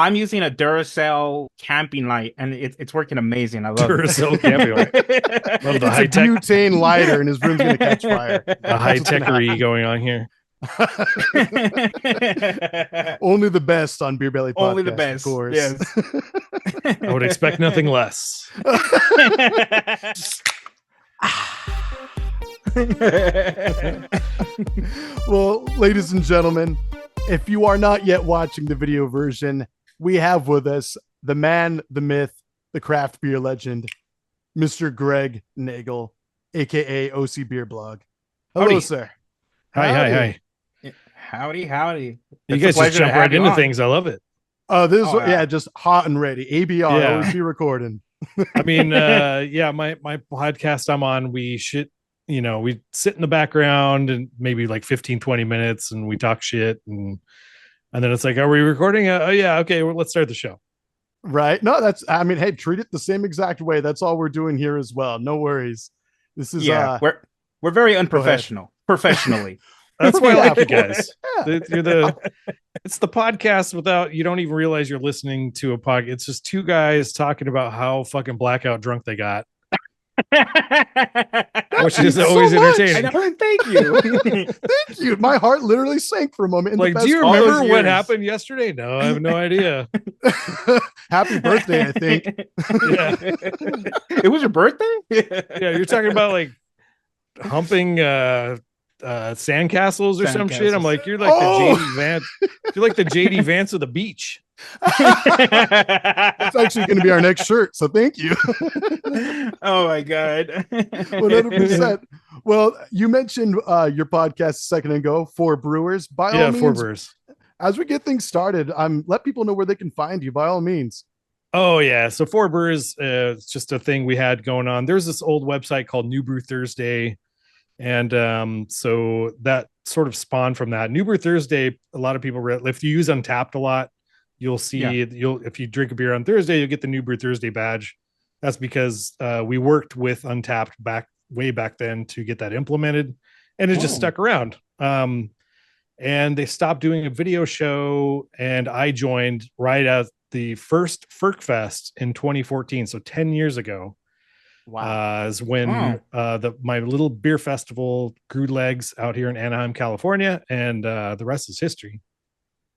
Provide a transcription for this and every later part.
I'm using a Duracell camping light, and it's working amazing. I love Duracell camping light. it. Love the It's high a tech, butane lighter, and his room's gonna catch fire. the high That's what's gonna techery happen. going on here. Only the best on Beer Belly Podcast, Only the best, of course. yes. I would expect nothing less. Well, ladies and gentlemen, if you are not yet watching the video version, we have with us the man, the myth, the craft beer legend, Mr. Greg Nagel, aka OC Beer Blog. Hello, Howdy. sir. Hi. Howdy. You It's a guys just pleasure to jump have right you into on. things. I love it. This Oh, yeah. just hot and ready. ABR, Yeah. always be recording. I mean, my podcast I'm on, we sit in the background and maybe like 15, 20 minutes and we talk shit. And then it's like, are we recording? Oh yeah. Okay. Well, let's start the show. Right? No, hey, treat it the same exact way. That's all we're doing here as well. No worries. This is we're very unprofessional. Professionally. That's why I like you Yeah. guys. It's the podcast without, you don't even realize you're listening to a podcast. It's just two guys talking about how fucking blackout drunk they got, which is so always much. entertaining. I know, thank you. Thank you. My heart literally sank for a moment. Like, do you all those remember what years. happened yesterday? No, I have no idea. Happy birthday, I think. Yeah. It was your birthday? Yeah, you're talking about like humping sandcastles or some shit. I'm like, you're like the JD Vance. You're like the JD Vance of the beach. It's actually going to be our next shirt. So thank you. Oh my god. 100%. Well, you mentioned your podcast a second ago, For Brewers. By all means, For Brewers. as we get things started, let people know where they can find you by all means. Oh yeah, so For Brewers, it's just a thing we had going on. There's this old website called New Brew Thursday, and so that sort of spawned from that. New Brew Thursday, a lot of people, if you use Untapped a lot, you'll see if you drink a beer on Thursday, you'll get the New Brew Thursday badge. That's because we worked with Untapped way back then to get that implemented, and it just stuck around. And they stopped doing a video show, and I joined right at the first FirkFest in 2014, so 10 years ago. Wow. Is when my little beer festival grew legs out here in Anaheim, California, and the rest is history.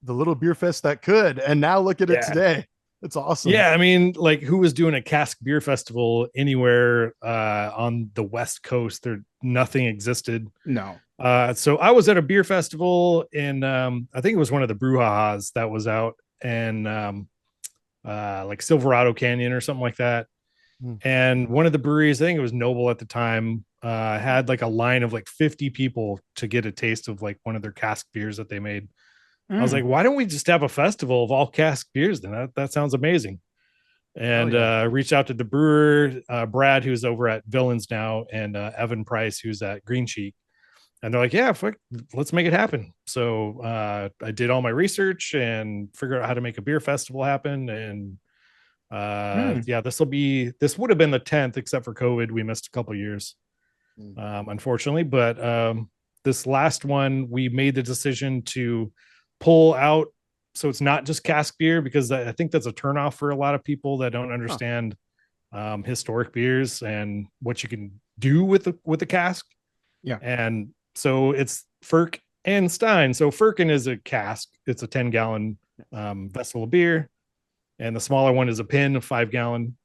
The little beer fest that could, and now look at it today. It's awesome. Yeah, I mean, like, who was doing a cask beer festival anywhere on the West Coast? Nothing existed. No. So I was at a beer festival in I think it was one of the brouhahas that was out in like Silverado Canyon or something like that. And one of the breweries, I think it was Noble at the time, had like a line of like 50 people to get a taste of like one of their cask beers that they made. I was like, why don't we just have a festival of all cask beers? Then that sounds amazing. And reached out to the brewer, Brad, who's over at Villains now, and Evan Price, who's at Green Cheek. And they're like, yeah, let's make it happen. So I did all my research and figured out how to make a beer festival happen. And this would have been the 10th, except for COVID. We missed a couple years, unfortunately. But this last one, we made the decision to pull out, so it's not just cask beer, because I think that's a turnoff for a lot of people that don't understand historic beers and what you can do with the cask. Yeah. And so it's Firkenstein. So Firken is a cask. It's a 10-gallon vessel of beer. And the smaller one is a pin, 5-gallon.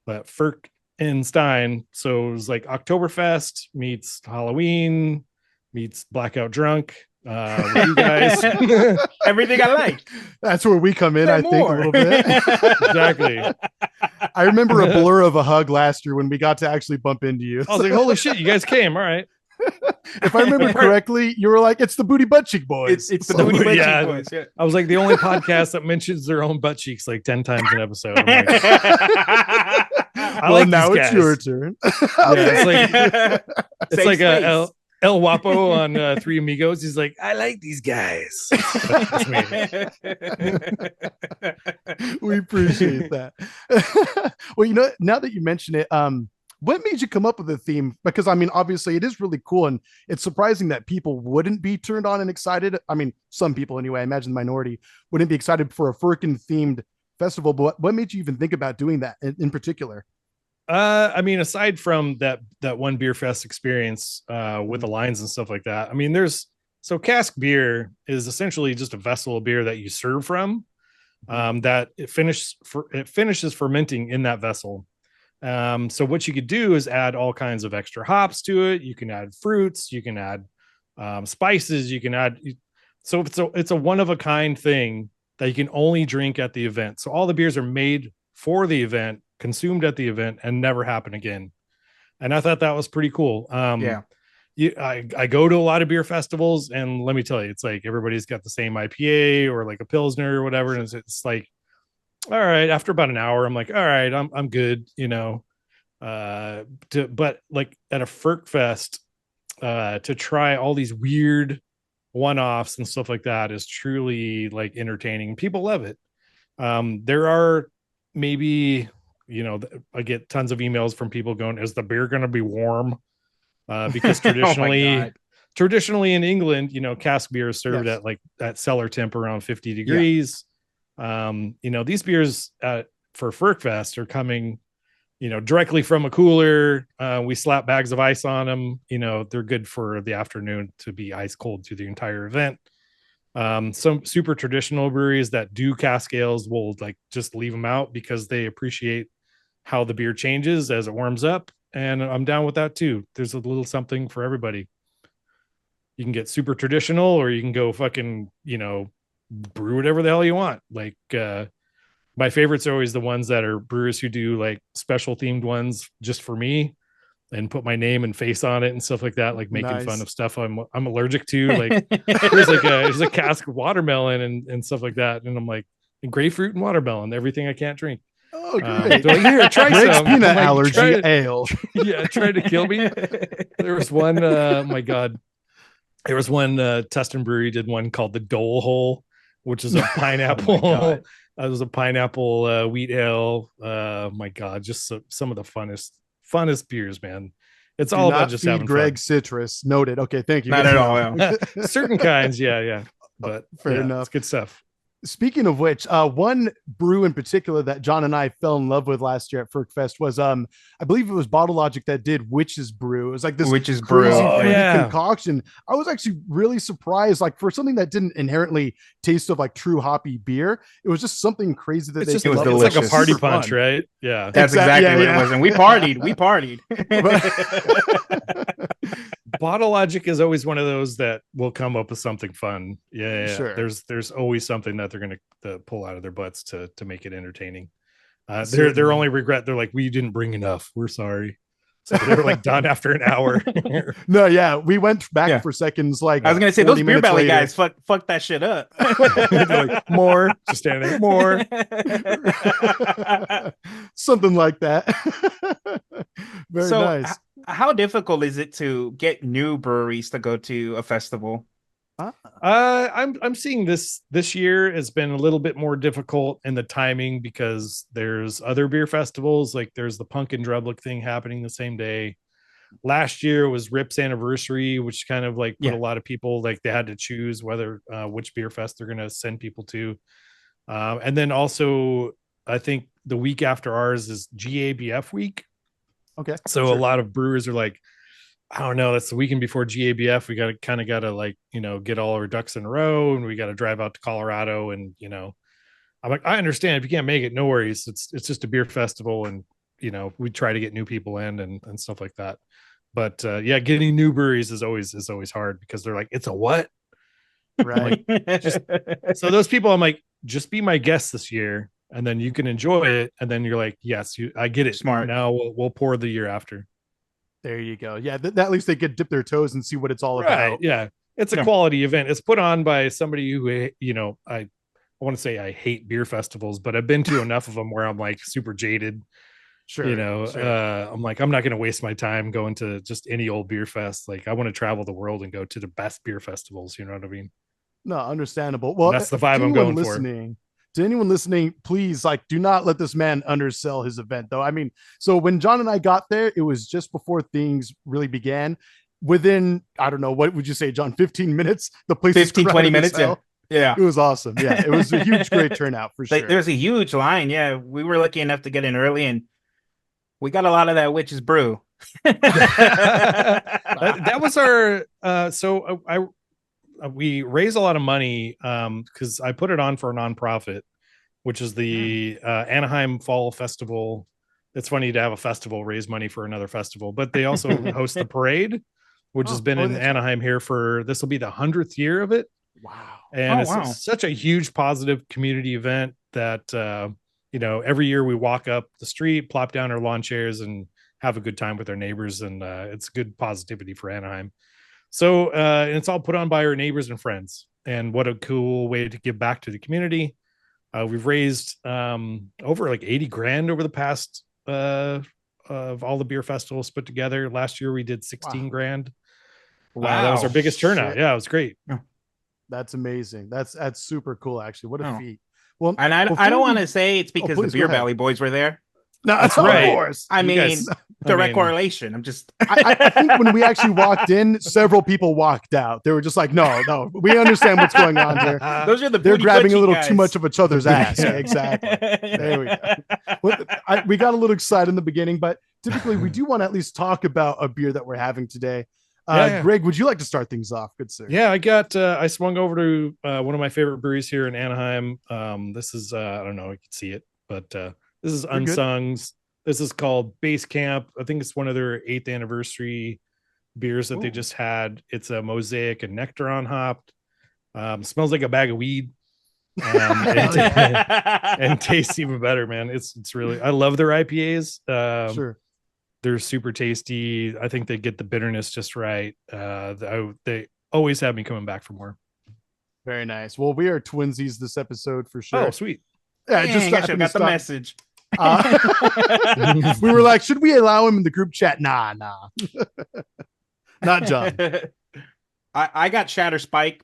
But Firkenstein, so it was like Oktoberfest meets Halloween meets Blackout Drunk. With you guys. Everything I like. That's where we come in, I think, a little bit. Exactly. I remember a blur of a hug last year when we got to actually bump into you. I was like, holy shit, you guys came. All right. If I remember correctly, you were like, it's the Booty Butt Cheek Boys. It's the Booty Butt Cheek Boys. Yeah. I was like the only podcast that mentions their own butt cheeks like 10 times an episode. I'm like, now it's your turn. It's like a El Guapo on Three Amigos. He's like, I like these guys. We appreciate that. Well, now that you mention it, what made you come up with the theme? Because I mean, obviously it is really cool, and it's surprising that people wouldn't be turned on and excited. I mean, some people anyway, I imagine the minority wouldn't be excited for a Firkin themed festival, but what made you even think about doing that in particular? I mean, aside from that one beer fest experience with the lines and stuff like that, I mean, cask beer is essentially just a vessel of beer that you serve from, that it finishes fermenting in that vessel. So what you could do is add all kinds of extra hops to it. You can add fruits, you can add spices, you can add. So it's a one of a kind thing that you can only drink at the event. So all the beers are made for the event, consumed at the event, and never happen again. And I thought that was pretty cool. Yeah. I go to a lot of beer festivals, and let me tell you, it's like everybody's got the same IPA or like a Pilsner or whatever. And it's like, all right, after about an hour, I'm like, all right, I'm good, but like at a FirkFest, to try all these weird one-offs and stuff like that is truly like entertaining. People love it. There are maybe, I get tons of emails from people going, is the beer going to be warm? Because traditionally in England, cask beer is served at like at cellar temp around 50 degrees. These beers for FirkFest are coming, directly from a cooler. We slap bags of ice on them. They're good for the afternoon to be ice cold through the entire event. Some super traditional breweries that do cask ales will like just leave them out because they appreciate how the beer changes as it warms up. And I'm down with that too. There's a little something for everybody. You can get super traditional, or you can go fucking, brew whatever the hell you want. Like, my favorites are always the ones that are brewers who do like special themed ones just for me and put my name and face on it and stuff like that, like making fun of stuff I'm allergic to. Like there's a cask of watermelon and stuff like that. And I'm like, grapefruit and watermelon, everything I can't drink. Oh, great. Like, here, try Greg's some. peanut like, allergy ale. Try to kill me. There was one, my God. There was one, Tustin Brewery did one called the Dole Hole, which is a pineapple. It was a pineapple wheat ale. My God, just some of the funnest beers, man. It's all about just having Greg fun. citrus. Noted. Okay, thank you. Not at all. Certain kinds, yeah. But fair enough. It's good stuff. Speaking of which, one brew in particular that John and I fell in love with last year at FirkFest was, I believe it was Bottle Logic that did Witch's Brew. It was like this Witch's crazy Brew. concoction. I was actually really surprised, like for something that didn't inherently taste of like true hoppy beer. It was just something crazy that it was delicious. It's like a party punch, right? Yeah, that's exactly what it was. And we partied. Bottle Logic is always one of those that will come up with something fun. Yeah. Sure. There's always something that they're going to pull out of their butts to make it entertaining. Their only regret, they're like, we didn't bring enough. We're sorry. So they were like done after an hour. No, yeah, we went back for seconds. Like I was gonna say, those beer belly guys, fuck that shit up. Like, more, just standing there, more, something like that. Very nice. How difficult is it to get new breweries to go to a festival? I'm seeing this year has been a little bit more difficult in the timing because there's other beer festivals, like there's the Pumpkin Drublic thing happening the same day. Last year was Rip's anniversary, which kind of like put a lot of people, like they had to choose whether which beer fest they're going to send people to. And then also I think the week after ours is GABF week. Okay. So a lot of brewers are like, I don't know, that's the weekend before GABF. We got to like, get all our ducks in a row, and we got to drive out to Colorado. And, I'm like, I understand if you can't make it, no worries. It's just a beer festival. And, we try to get new people in and stuff like that. But getting new breweries is always hard because they're like, it's a what? Right. So those people, I'm like, just be my guest this year, and then you can enjoy it. And then you're like, yes, I get it. Smart. Now we'll pour the year after. There you go. Yeah, at least they could dip their toes and see what it's all about. Yeah, it's a quality event. It's put on by somebody who, I want to say I hate beer festivals, but I've been to enough of them where I'm like super jaded. Sure. I'm like, I'm not going to waste my time going to just any old beer fest. Like I want to travel the world and go to the best beer festivals. You know what I mean? No, understandable. Well, and that's the vibe I'm going for. to anyone listening, please, like, do not let this man undersell his event, though. I mean, so when John and I got there, it was just before things really began. Within, I don't know, what would you say, John, 15 minutes? The place 15, 20 minutes. Yeah. It was awesome. Yeah. It was a huge, great turnout for sure. There's a huge line. Yeah. We were lucky enough to get in early, and we got a lot of that witch's brew. That was our, we raised a lot of money because I put it on for a nonprofit, which is the Anaheim Fall Festival. It's funny to have a festival raise money for another festival, but they also host the parade, which has been in Anaheim here this will be the 100th year of it. Wow. And it's such a huge positive community event that, every year we walk up the street, plop down our lawn chairs and have a good time with our neighbors. And it's good positivity for Anaheim. So and it's all put on by our neighbors and friends. And what a cool way to give back to the community. We've raised over like 80 grand over the past of all the beer festivals put together. Last year we did 16 grand. Wow. That was our biggest turnout. Shit. Yeah, it was great. That's amazing. That's super cool, actually. What a feat. Well, and I don't want to say it's because the Beer Valley boys were there. No, that's right. Of course. I mean, direct correlation. I'm just. I think when we actually walked in, several people walked out. They were just like, "No, we understand what's going on here." Those are they're grabbing a little guys. Too much of each other's ass. Yeah, exactly. There we go. Well, we got a little excited in the beginning, but typically we do want to at least talk about a beer that we're having today. Greg, would you like to start things off? Good sir. Yeah, I swung over to one of my favorite breweries here in Anaheim. This is I don't know if you can see it, but this is Unsung's. This is called Basecamp. I think it's one of their 8th anniversary beers that they just had. It's a mosaic and nectaron hopped. Smells like a bag of weed. And tastes even better, man. It's really, I love their IPAs. Sure. They're super tasty. I think they get the bitterness just right. They always have me coming back for more. Very nice. Well, we are twinsies this episode for sure. Oh, sweet. Yeah, I just got the message. We were like, should we allow him in the group chat? Nah. Not John. I got Shatter Spike.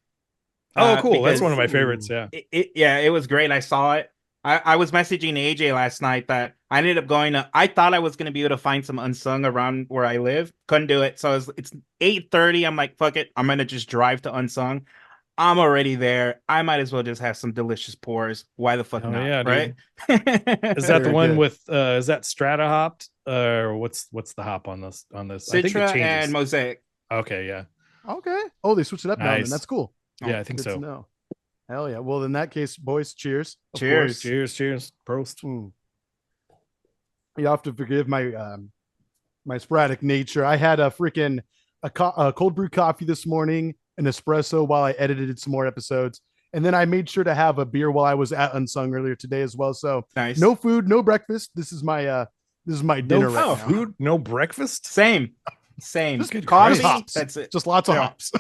Oh, cool. That's one of my favorites. Yeah. It was great. I saw it. I was messaging AJ last night that I ended up I thought I was going to be able to find some Unsung around where I live. Couldn't do it. So it's 8:30. I'm like, fuck it. I'm going to just drive to Unsung. I'm already there. I might as well just have some delicious pours. Why the fuck not? Yeah, right? Is that the one with is that Strata hopped? Or what's the hop on this? Citra, I think it changes. And Mosaic. Okay, yeah. Okay. Oh, they switched it up now, and that's cool. Yeah, I think so. No. Hell yeah. Well, in that case, boys, cheers. Cheers. Prost. You have to forgive my my sporadic nature. I had a cold brew coffee this morning, an espresso while I edited some more episodes, and then I made sure to have a beer while I was at Unsung earlier today as well. So nice. No food, no breakfast. This is my dinner right now. Food, no breakfast. Same. Just coffee. Hops. That's it. Just lots of hops.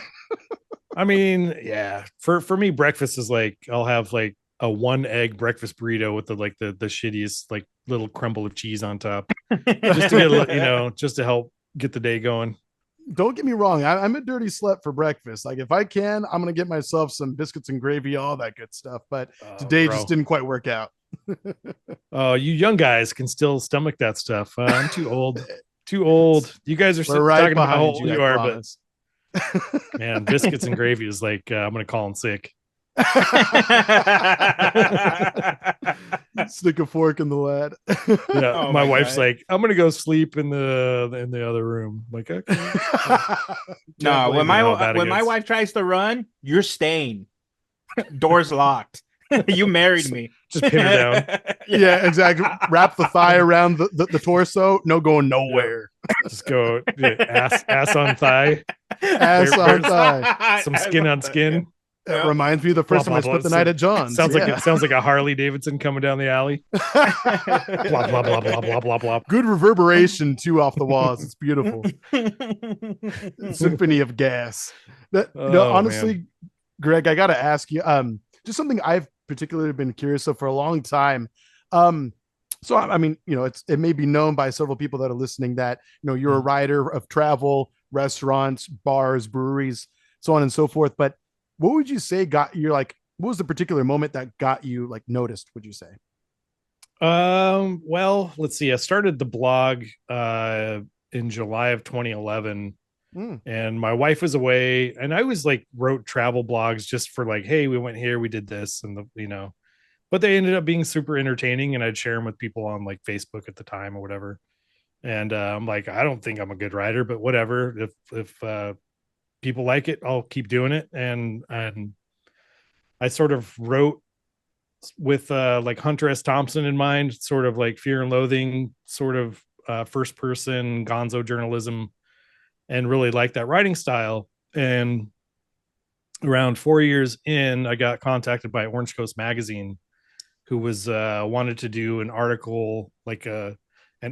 I mean, yeah. For me, breakfast is like I'll have like a 1 egg breakfast burrito with the shittiest like little crumble of cheese on top, just to get just to help get the day going. Don't get me wrong. I'm a dirty slut for breakfast. Like if I can, I'm gonna get myself some biscuits and gravy, all that good stuff. But today just didn't quite work out. Oh, you young guys can still stomach that stuff. I'm too old. Too old. You guys are still talking about how old you are, but man, biscuits and gravy is like I'm gonna call in sick. Stick a fork in the lad. Yeah, my wife's like, I'm gonna go sleep in the other room. I'm like, okay. No, when my wife tries to run, you're staying. Doors locked. You married me. Just pin her down. Yeah, exactly. Wrap the thigh around the torso. No going nowhere. Just go ass on thigh. Ass on thigh. Some skin on skin. It reminds me of the first time I spent the night at John's. Sounds like a Harley Davidson coming down the alley. Blah blah blah blah blah blah blah. Good reverberation too off the walls. It's beautiful. Symphony of gas. Honestly, man. Greg, I gotta ask you. Just something I've particularly been curious of for a long time. So I mean, it may be known by several people that are listening that you're a writer of travel, restaurants, bars, breweries, so on and so forth. But what would you say got your What was the particular moment that got you like noticed, would you say? Well, let's see. I started the blog in July of 2011, and my wife was away, and I was like wrote travel blogs just for like, hey, we went here, we did this, and but they ended up being super entertaining, and I'd share them with people on like Facebook at the time or whatever. And I'm like, I don't think I'm a good writer, but whatever. If people like it, I'll keep doing it. And I sort of wrote with like Hunter S. Thompson in mind, sort of like Fear and Loathing, sort of first person gonzo journalism, and really like that writing style. And around 4 years in, I got contacted by Orange Coast Magazine, who was wanted to do an article, like an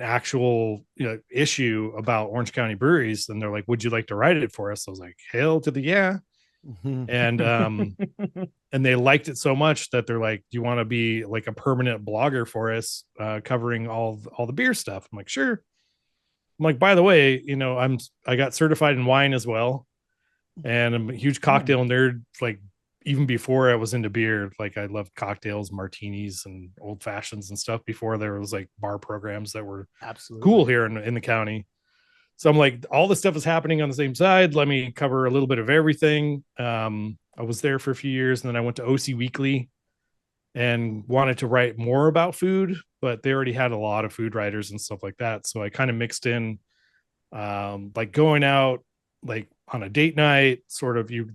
actual issue about Orange County breweries. And they're like, would you like to write it for us? I was like, hell to the yeah. And and they liked it so much that they're like, do you want to be like a permanent blogger for us, covering all the beer stuff? I'm like, sure. I'm like, by the way, I got certified in wine as well, and I'm a huge cocktail nerd. Like, even before I was into beer, like I loved cocktails, martinis, and old fashions and stuff before there was like bar programs that were Absolutely cool here in the county. So I'm like, all this stuff is happening on the same side. Let me cover a little bit of everything. I was there for a few years, and then I went to OC Weekly and wanted to write more about food, but they already had a lot of food writers and stuff like that. So I kind of mixed in like going out like on a date night, sort of you're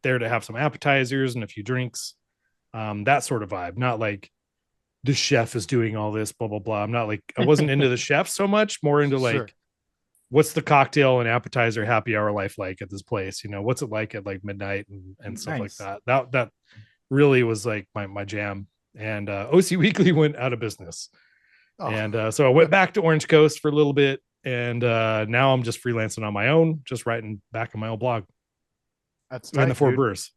there to have some appetizers and a few drinks, that sort of vibe. Not like the chef is doing all this, blah blah blah. I'm not like, I wasn't into the chef so much, more into like, Sure. What's the cocktail and appetizer happy hour life like at this place? What's it like at like midnight and stuff Nice. like that. That really was like my jam. And OC Weekly went out of business. And so I went back to Orange Coast for a little bit, and now I'm just freelancing on my own, just writing back in my own blog. That's and the four dude. brewers.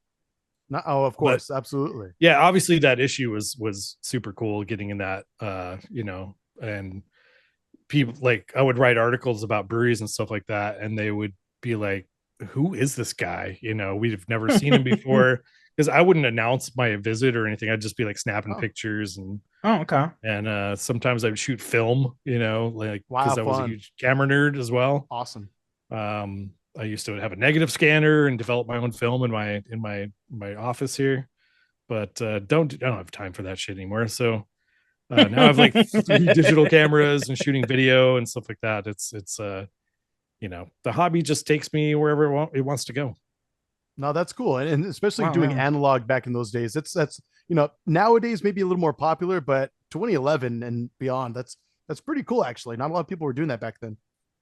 Of course, absolutely. Yeah, obviously that issue was super cool getting in that, and people, like, I would write articles about breweries and stuff like that, and they would be like, who is this guy? We've never seen him before. Because I wouldn't announce my visit or anything. I'd just be like snapping pictures and okay. And sometimes I would shoot film, like, because I was a huge camera nerd as well. Awesome. I used to have a negative scanner and develop my own film in my office here, but I don't have time for that shit anymore. So now I have like 3 digital cameras and shooting video and stuff like that. It's the hobby just takes me wherever it wants to go. No, that's cool. And especially doing analog back in those days. That's nowadays maybe a little more popular, but 2011 and beyond, that's pretty cool actually. Not a lot of people were doing that back then.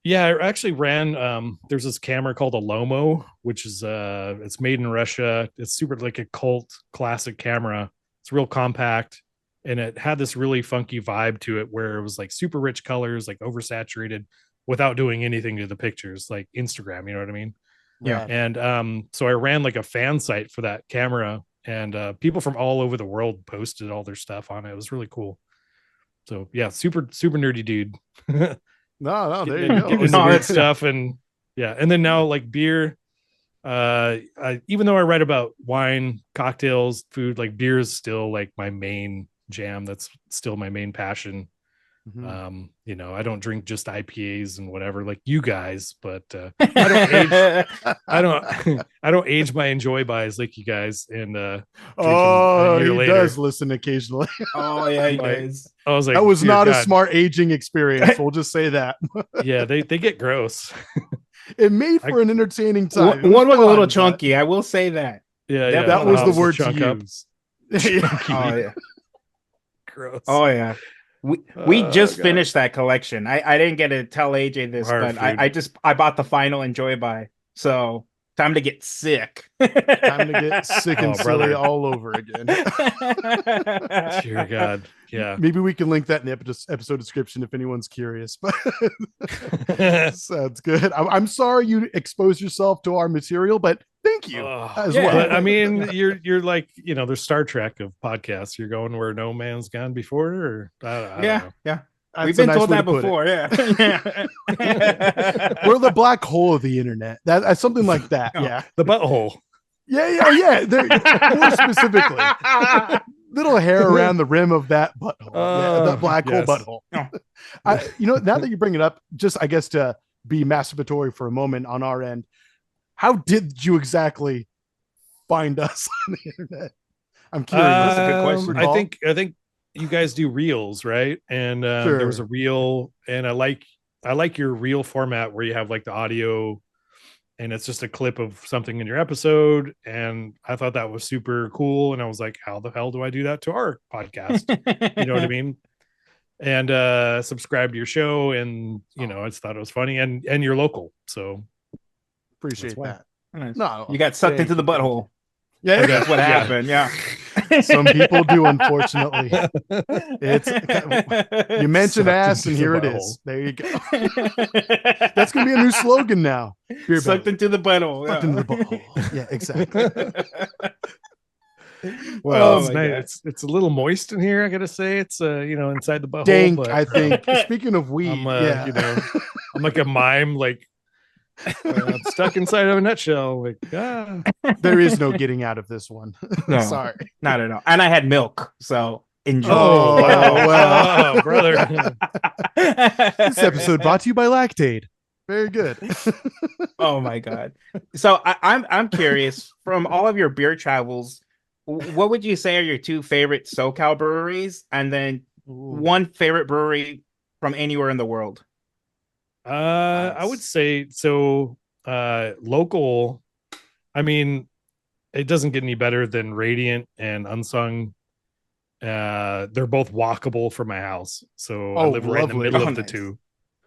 Yeah, I actually ran there's this camera called a Lomo, which is it's made in Russia. It's super like a cult classic camera. It's real compact, and it had this really funky vibe to it where it was like super rich colors, like oversaturated, without doing anything to the pictures, like Instagram, you know what I mean? Yeah. And so I ran like a fan site for that camera, and people from all over the world posted all their stuff on it. It was really cool. So yeah, super nerdy dude. No, there you go. Into weird stuff. And yeah, and then now like beer, even though I write about wine, cocktails, food, like beer is still like my main jam. That's still my main passion. Mm-hmm. I don't drink just IPAs and whatever like you guys, but I don't age my enjoy buys like you guys. And he does listen occasionally. Oh yeah, he does. I was like, that was not a smart aging experience. We'll just say that. Yeah, they get gross. It made for an entertaining time. One was a little chunky. I will say that. Yeah, that was the word to use. Oh yeah, gross. Oh yeah. We just finished that collection. I didn't get to tell AJ this, but I bought the final enjoy buy. So time to get sick. Time to get sick and silly all over again. Dear God. Yeah. Maybe we can link that in the episode description if anyone's curious. But sounds good. I'm sorry you exposed yourself to our material, but thank you as well. But, I mean, you're like, there's Star Trek of podcasts. You're going where no man's gone before, or I don't know. Yeah. We've been told that before. Yeah. We're the black hole of the internet. That's something like that. Yeah. The butthole. Yeah. More specifically, little hair around the rim of that butthole. That black hole butthole. Now that you bring it up, just I guess to be masturbatory for a moment on our end, how did you exactly find us on the internet? I'm curious. That's a good question. I think you guys do reels, right? And there was a reel, and I like your reel format where you have like the audio and it's just a clip of something in your episode. And I thought that was super cool. And I was like, how the hell do I do that to our podcast? You know what I mean? And subscribe to your show. And, I just thought it was funny, and you're local. So appreciate that. Nice. No, you got sucked into the butthole. Yeah, that's what happened. Yeah. Some people do, unfortunately. You mentioned ass, and here it is. There you go. That's gonna be a new slogan now. Sucked into the butthole. Sucked into the butthole. Yeah, exactly. Well, it's nice. It's a little moist in here. I gotta say, it's inside the butthole. Dank, but, I think. Speaking of weed, I'm like a mime, like. Stuck inside of a nutshell. Like, there is no getting out of this one. No, sorry, not at all. And I had milk, so enjoy. Oh, well, brother. This episode brought to you by Lactaid. Very good. Oh my god. So I'm curious, from all of your beer travels, what would you say are your two favorite SoCal breweries, and then one favorite brewery from anywhere in the world? Nice. I would say so. Local, I mean, it doesn't get any better than Radiant and Unsung. They're both walkable from my house, so I live right in the middle of the two.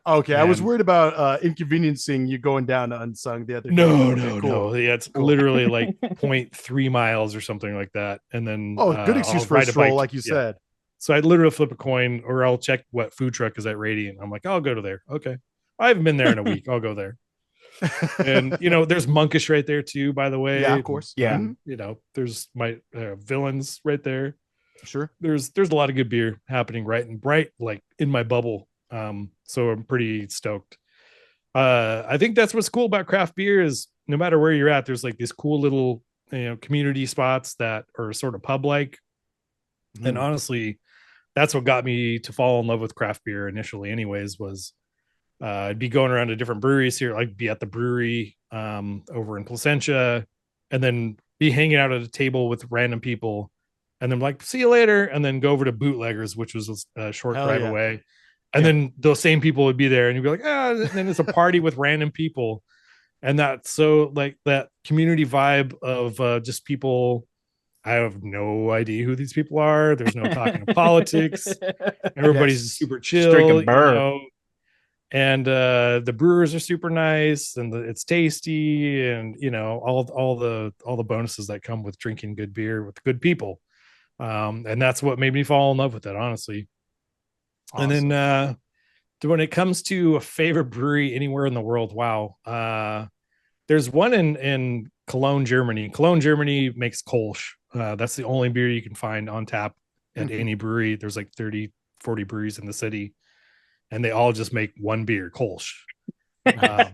Okay, I was worried about inconveniencing you going down to Unsung the other day. No. Yeah, it's literally like 0.3 miles or something like that, and then good excuse for a stroll, like you said. So I'd literally flip a coin, or I'll check what food truck is at Radiant. I'm like, I'll go to there. Okay. I haven't been there in a week. I'll go there. And there's Monkish right there too, by the way. Yeah, of course. Yeah. And, there's my Villains right there. Sure. There's a lot of good beer happening right like in my bubble. So I'm pretty stoked. I think that's what's cool about craft beer is no matter where you're at, there's like these cool little community spots that are sort of pub like. And honestly, that's what got me to fall in love with craft beer initially anyways, was I'd be going around to different breweries here, like be at the brewery over in Placentia, and then be hanging out at a table with random people, and then like, see you later, and then go over to Bootleggers, which was a short drive away. And then those same people would be there, and you'd be like, and then it's a party with random people. And that's so like that community vibe of just people. I have no idea who these people are. There's no talking of politics. Everybody's super chill, and the brewers are super nice, and it's tasty, and all the bonuses that come with drinking good beer with good people. And that's what made me fall in love with it, honestly. Awesome. And then when it comes to a favorite brewery anywhere in the world, there's one in Cologne, Germany. Cologne, Germany makes Kolsch. That's the only beer you can find on tap at any brewery. There's like 30, 40 breweries in the city, and they all just make one beer, Kolsch. Yeah.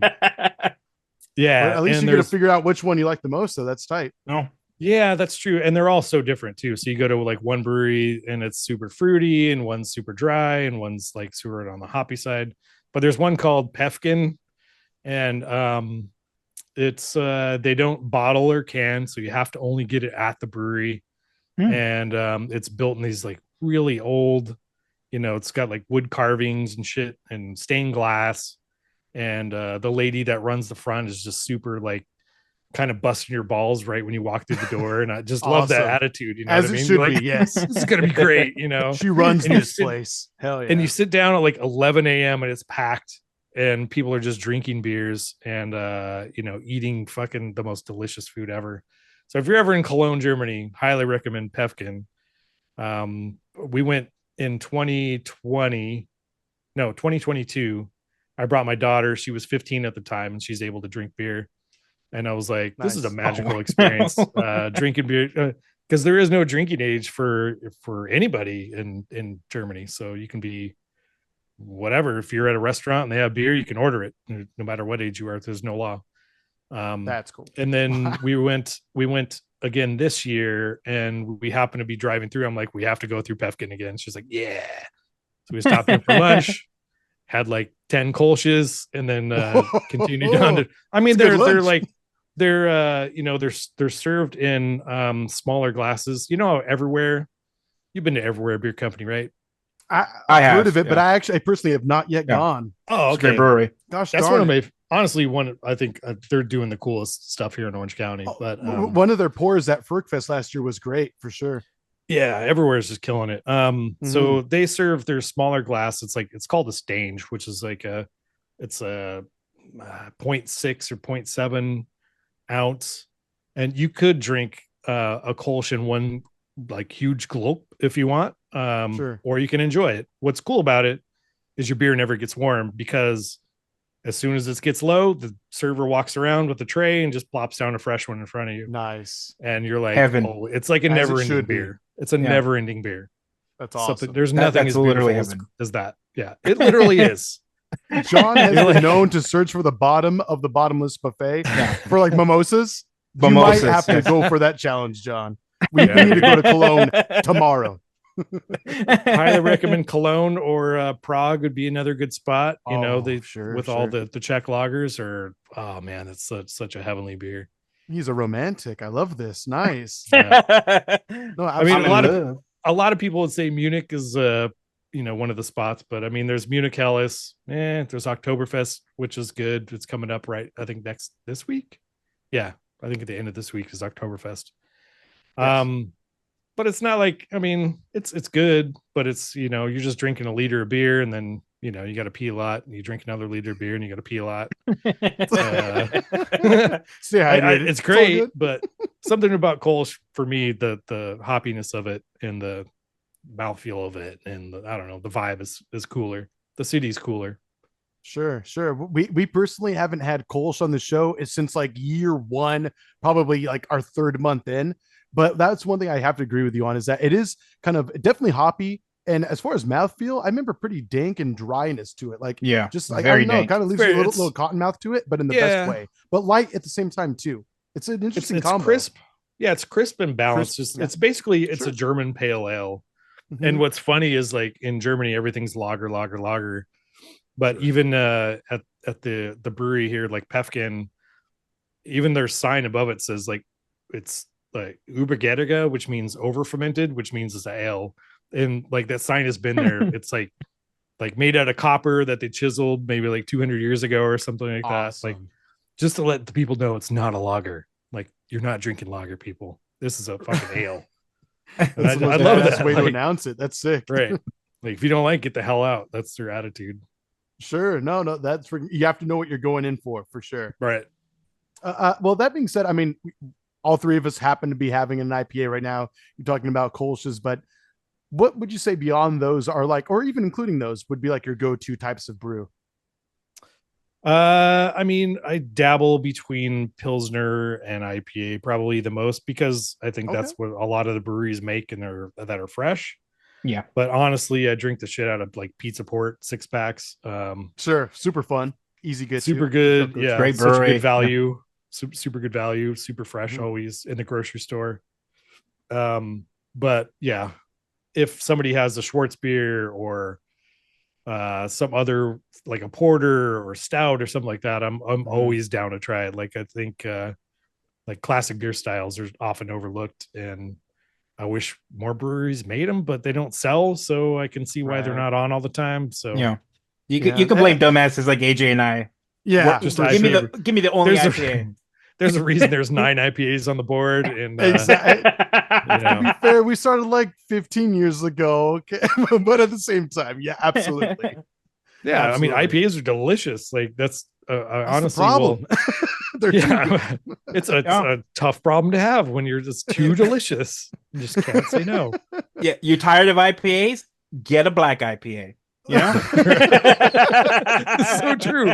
Well, at least you got to figure out which one you like the most, so that's tight. No. Yeah, that's true. And they're all so different too. So you go to like one brewery and it's super fruity, and one's super dry, and one's like super on the hoppy side. But there's one called Pefkin, and it's they don't bottle or can, so you have to only get it at the brewery. And it's built in these like really old, it's got like wood carvings and shit and stained glass. And the lady that runs the front is just super like kind of busting your balls right when you walk through the door, and I just love that attitude. As it should be. Yes, this is gonna be great. She runs this place. Hell yeah! And you sit down at like 11 a.m. and it's packed, and people are just drinking beers and eating fucking the most delicious food ever. So if you're ever in Cologne, Germany, highly recommend Pefkin. We went in 2022. I brought my daughter. She was 15 at the time, and she's able to drink beer. And I was like, this is a magical experience, drinking beer, because there is no drinking age for anybody in Germany. So you can be whatever. If you're at a restaurant and they have beer, you can order it no matter what age you are. There's no law. That's cool. And then we went again this year, and we happened to be driving through. I'm like, we have to go through Pefkin again. She's like, yeah. So we stopped in for lunch, had like 10 Kolsch's, and then continued on to. I mean, they're served in smaller glasses. You know, everywhere. You've been to Everywhere Beer Company, right? I have heard of it, but I personally have not yet gone. Oh, It's a great brewery. Gosh, that's darn one of it. my honestly one. I think they're doing the coolest stuff here in Orange County. But one of their pours at FirkFest last year was great for sure. yeah, Everywhere is just killing it. So they serve their smaller glass. It's called a Stange, which is like it's a 0.6 or 0.7 ounce, and you could drink a Kolsch in one like huge gulp if you want, Sure. or you can enjoy it. What's cool about it is your beer never gets warm, because as soon as it gets low, the server walks around with the tray and just plops down a fresh one in front of you. Nice. And you're like, Heaven. oh, it's like a As it never-ending should be. beer. It's a never-ending beer. That's awesome. There's nothing that's as literally beautiful heaven. as that. Yeah, it literally is. John has been known to search for the bottom of the bottomless buffet for like mimosas. You might have to go for that challenge, John. We need to go to Cologne tomorrow. Highly recommend Cologne, or Prague would be another good spot. You know, all the Czech lagers are, oh man, it's such a heavenly beer. He's a romantic. I love this. Nice. Yeah. No, I mean, a lot of people would say Munich is one of the spots, but I mean, there's Munich Helles. There's Oktoberfest, which is good. It's coming up I think this week. Yeah, I think at the end of this week is Oktoberfest. Yes. But it's not like, I mean, it's good, but it's, you're just drinking a liter of beer, and then, you got to pee a lot, and you drink another liter of beer and you got to pee a lot. It's great, but something about Kolsch for me, the hoppiness of it and the mouthfeel of it, and I don't know, the vibe is cooler. The city's cooler. Sure. We personally haven't had Kolsch on the show since like year one, probably like our third month in. But that's one thing I have to agree with you on, is that it is kind of definitely hoppy. And as far as mouthfeel, I remember pretty dank and dryness to it. Like, just like, I don't know, it kind of leaves you a little cotton mouth to it, but in the best way, but light at the same time too. It's an interesting combo. Crisp. Yeah, it's crisp and balanced. It's basically, it's a German pale ale. Mm-hmm. And what's funny is, like, in Germany, everything's lager. But even at the brewery here, like Pefkin, even their sign above it says like it's like Übergärige, which means over fermented, which means it's an ale. And like that sign has been there. It's like made out of copper that they chiseled maybe like 200 years ago or something like that. Like, just to let the people know it's not a lager. Like, you're not drinking lager, people. This is a fucking ale. And I love that way to announce it. That's sick. Right. Like, if you don't like, get the hell out. That's their attitude. Sure. No, you have to know what you're going in for sure. Right. Well, that being said, I mean, all three of us happen to be having an IPA right now. You're talking about Kolsch's, but what would you say beyond those are like, or even including those, would be like your go-to types of brew? I mean, I dabble between Pilsner and IPA probably the most, because I think that's what a lot of the breweries make, and that are fresh. Yeah. But honestly, I drink the shit out of like Pizza Port 6-packs. Sure. Super fun. Easy good. Super good. Yeah. Great such brewery. Good value. Yeah. Super good value. Super fresh always in the grocery store. But yeah, if somebody has a Schwartz beer or some other, like a porter or stout or something like that, I'm always down to try it. Like, I think like classic beer styles are often overlooked, and I wish more breweries made them, but they don't sell, so I can see why they're not on all the time. So yeah, you can blame dumbasses like AJ and I. Yeah, just give me the only IPA. There's a reason there's 9 IPAs on the board, and exactly. To be fair, we started like 15 years ago, but at the same time, yeah, absolutely. Yeah, absolutely. I mean, IPAs are delicious. Like, that's honestly the problem. It's a tough problem to have when you're just too delicious. You just can't say no. Yeah, you tired of IPAs? Get a black IPA. Yeah, it's so true.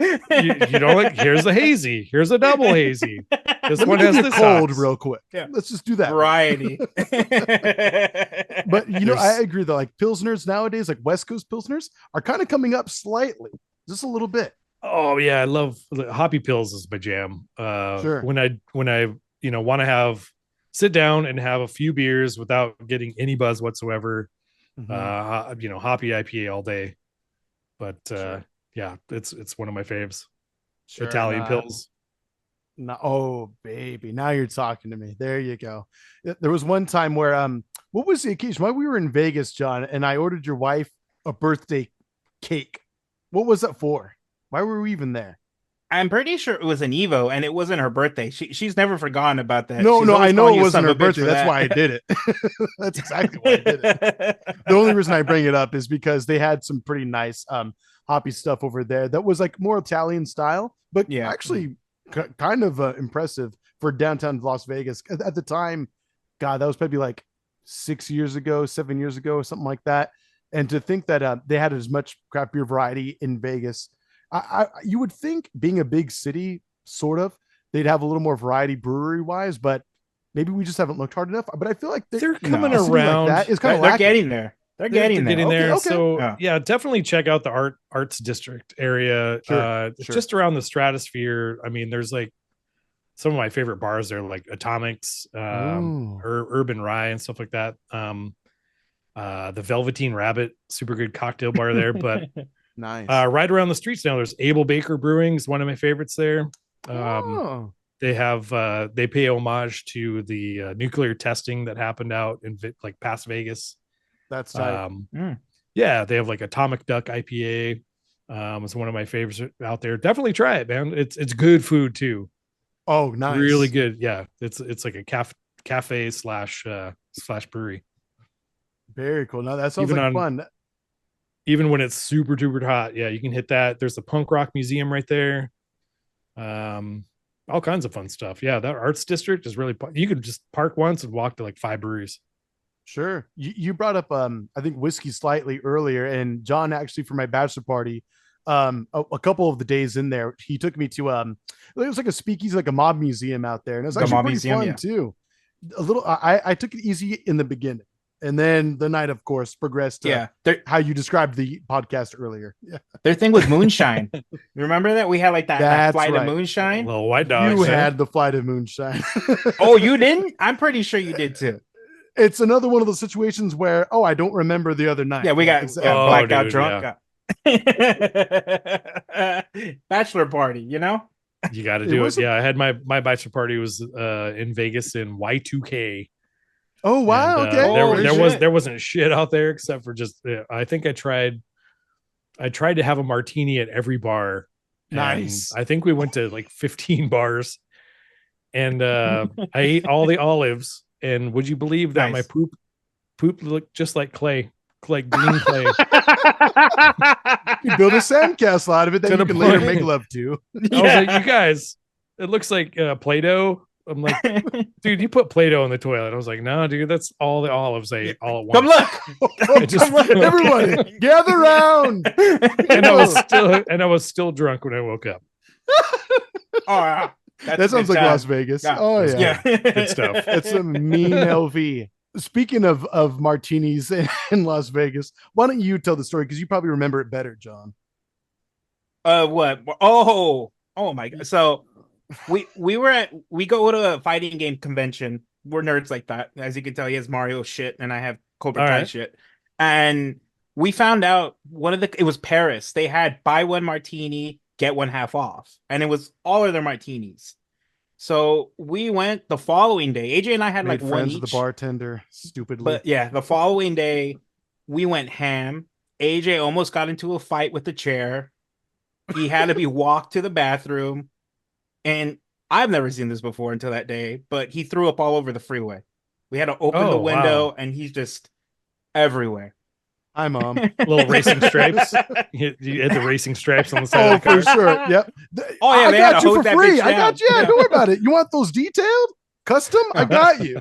You don't like, here's a hazy, here's a double hazy. This one has this cold hops. real quick. Yeah, let's just do that. Variety. But I agree though. Like Pilsners nowadays, like West Coast Pilsners, are kind of coming up slightly, just a little bit. Oh yeah, I love hoppy pills is my jam. Sure. When I want to sit down and have a few beers without getting any buzz whatsoever. Mhm. Hoppy IPA all day. But Sure. yeah, it's one of my faves. Sure. Italian pills. No, oh baby, now you're talking to me. There you go. There was one time where what was the occasion? Why we were in Vegas, John, and I ordered your wife a birthday cake. What was that for? Why were we even there? I'm pretty sure it was an Evo, and it wasn't her birthday. She's never forgotten about that. No, She's no, I always know calling it you wasn't son her of a bitch birthday. for That's that. why I did it. That's exactly why I did it. The only reason I bring it up is because they had some pretty nice hoppy stuff over there that was like more Italian style, but Yeah. actually kind of impressive for downtown Las Vegas at the time. God, that was probably like 6 years ago, 7 years ago, something like that. And to think that they had as much craft beer variety in Vegas, you would think being a big city, sort of, they'd have a little more variety brewery wise, but maybe we just haven't looked hard enough. But I feel like They're coming No. a city like around. that is kind of They're lacking. getting there. They're They're getting there. getting Okay, there. okay. So Yeah. yeah, definitely check out the arts district area. Sure, It's sure. just around the Stratosphere. I mean, there's like some of my favorite bars there, like Atomics, Ooh. Urban Rye, and stuff like that. The Velveteen Rabbit, super good cocktail bar there. But Nice. right around the streets now, there's Able Baker Brewing is one of my favorites there. Oh, They have they pay homage to the nuclear testing that happened out in like past Vegas. that's tight. Mm. Yeah, they have like Atomic Duck IPA. It's one of my favorites out there. Definitely try it, man. It's good food too. Oh, nice. Really good. Yeah, it's like a cafe slash brewery. Very cool. Now that sounds Even like fun. Even when it's super duper hot, yeah, you can hit that. There's the punk rock museum right there. All kinds of fun stuff. Yeah, that arts district is really. You could just park once and walk to like 5 breweries. Sure. You brought up I think whiskey slightly earlier, and John actually for my bachelor party, a couple of the days in there, he took me to it was like a speakeasy, like a mob museum out there, and it was The actually mob pretty museum, fun yeah. too. A little I took it easy in the beginning, and then the night, of course, progressed to Yeah. how you described the podcast earlier. Yeah. Their thing was moonshine. Remember that? We had like that That's flight right. of moonshine. Little white dogs. You huh? had the flight of moonshine. Oh, you didn't? I'm pretty sure you did too. It's another one of those situations where, oh, I don't remember the other night. Yeah, we got exactly. Oh, blacked out dude, drunk. Yeah. Bachelor party, you know? You got to It do it. was a- Yeah, I had my bachelor party was in Vegas in Y2K. Oh wow, And, okay. Oh, shit. there wasn't shit out there except for just I think I tried to have a martini at every bar. And Nice. I think we went to like 15 bars, and I ate all the olives. And would you believe that Nice. my poop looked just like clay, like green clay? You build a sandcastle out of it that To you the can later point. make love to. I was like, you guys, it looks like Play-Doh. I'm like, dude, you put Play-Doh in the toilet. I was like, no, dude, that's all the olives I ate all at once. Come look. Oh, just- come on, everybody, gather round. And I was still drunk when I woke up. Oh, yeah. That's That sounds a good like time. Las Vegas. Yeah. Oh yeah. Yeah. Good stuff. It's a mean LV. Speaking of martinis in Las Vegas, why don't you tell the story? Because you probably remember it better, John. What? Oh my god. So we go to a fighting game convention. We're nerds like that. As you can tell, he has Mario shit and I have Cobra All Kai right. shit. And we found out it was Paris. They had buy one martini, get one half off. And it was all of their martinis. So we went the following day. AJ and I had Made like one friends each. with the bartender, stupidly. But yeah, the following day we went ham. AJ almost got into a fight with the chair. He had to be walked to the bathroom. And I've never seen this before until that day, but he threw up all over the freeway. We had to open Oh, the window wow. and he's just everywhere. Hi, Mom. Little racing stripes. You had the racing stripes on the side Oh, of the for car. sure. Yep. Oh, yeah, I they had got to you hose for that free. bitch I got down. you. Yeah, Yeah. don't worry about it. You want those detailed? Custom? I got you.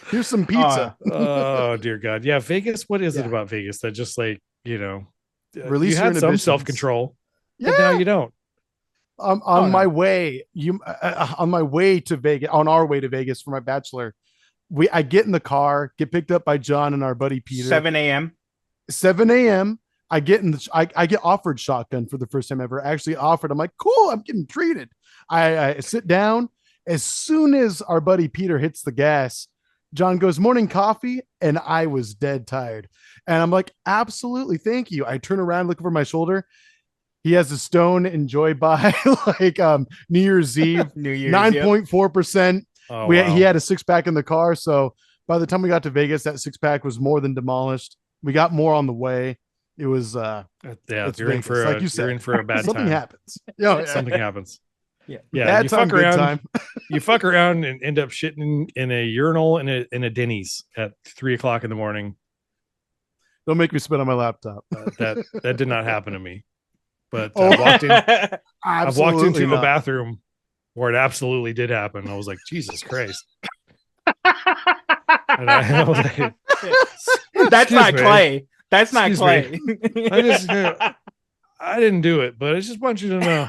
Here's some pizza. Oh dear God. Yeah, Vegas. What is it Yeah. about Vegas that just like, Release you your had some inhibitions. self-control, but now Yeah. you don't. On Oh, my no. way, on my way to Vegas, on our way to Vegas for my bachelor, I get in the car, get picked up by John and our buddy Peter. 7 a.m. 7 a.m. I get offered shotgun for the first time ever. Actually offered. I'm like, cool. I'm getting treated. I sit down. As soon as our buddy Peter hits the gas, John goes, morning coffee. And I was dead tired. And I'm like, absolutely. Thank you. I turn around, look over my shoulder. He has a Stone Enjoy by like New Year's Eve, New Year's 9.4%. Oh, He had a 6-pack in the car. So by the time we got to Vegas, that 6-pack was more than demolished. We got more on the way. It was it's you're in Vegas, for like you said. you're in for a bad Something time. happens. Yeah. Something happens. Yeah. Bad You time, fuck good around. time. You fuck around and end up shitting in a urinal in a Denny's at 3:00 in the morning. Don't make me spit on my laptop. That did not happen to me. But Oh. I've walked into not. a bathroom where it absolutely did happen. I was like, Jesus Christ. And I was like, That's not me. Clay. That's not Excuse Clay. I didn't do it, but I just want you to know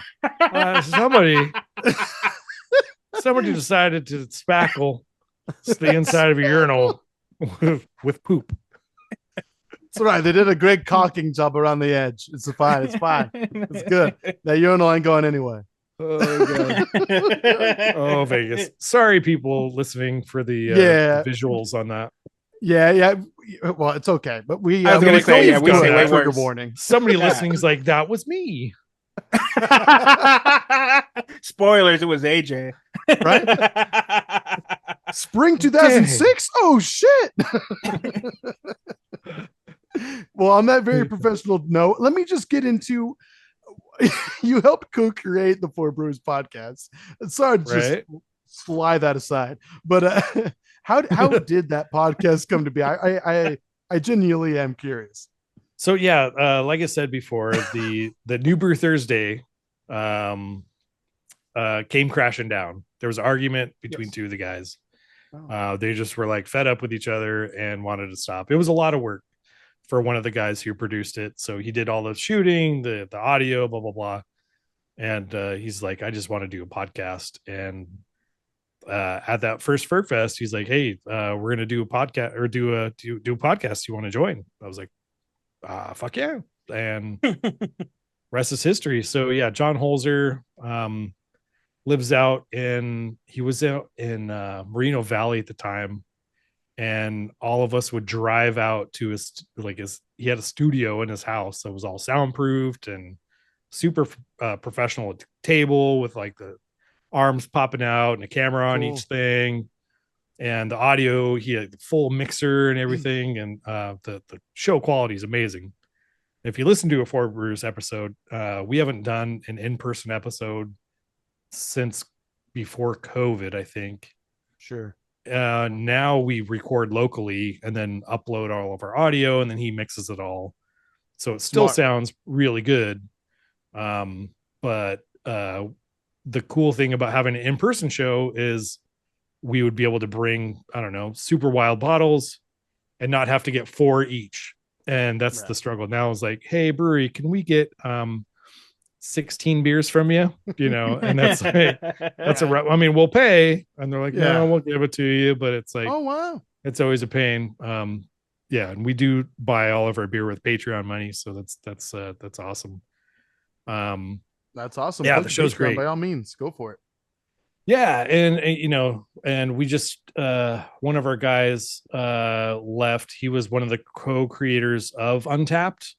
somebody decided to spackle the inside of a urinal with poop. That's right. They did a great caulking job around the edge. It's fine. It's fine. It's good. That urinal ain't going anyway. Oh god. Oh, Vegas. Sorry, people listening for the visuals on that. Yeah. Well, it's okay. But we I was gonna say, yeah, we say way trigger worse. warning. Somebody listening is like, that was me. Spoilers, it was AJ. Right? Spring 2006? Oh shit. Well, on that very professional note, let me just get into you helped co-create the Four Brewers podcast. Sorry to just slide that aside. But how did that podcast come to be? I genuinely am curious. So like I said before, the New Brew Thursday came crashing down. There was an argument between two of the guys. They just were like fed up with each other and wanted to stop. It was a lot of work for one of the guys who produced it. So he did all the shooting, the audio, blah, blah, blah. And he's like, I just want to do a podcast. And at that first FirkFest, he's like, hey, we're going to do a podcast or do a podcast. You want to join? I was like, fuck yeah. And rest is history. So yeah, John Holzer lives out he was out in Moreno Valley at the time. And all of us would drive out to he had a studio in his house that was all soundproofed and super professional table with like the arms popping out and a camera on each thing. And the audio, he had the full mixer and everything. And the show quality is amazing. If you listen to a Four Brewers episode, we haven't done an in-person episode since before COVID, I think. Sure. Now we record locally and then upload all of our audio, and then he mixes it all. So it still sounds really good. But the cool thing about having an in-person show is we would be able to bring, I don't know, super wild bottles and not have to get 4 each. And that's the struggle now is like, hey, brewery, can we get 16 beers from you? You know, and that's like, I mean, we'll pay. And they're like, no, we'll give it to you. But it's like, oh, wow. It's always a pain. And we do buy all of our beer with Patreon money. So that's awesome. That's awesome. Yeah, the show's Patreon, great. By all means, go for it. Yeah, and we just one of our guys left. He was one of the co-creators of Untapped.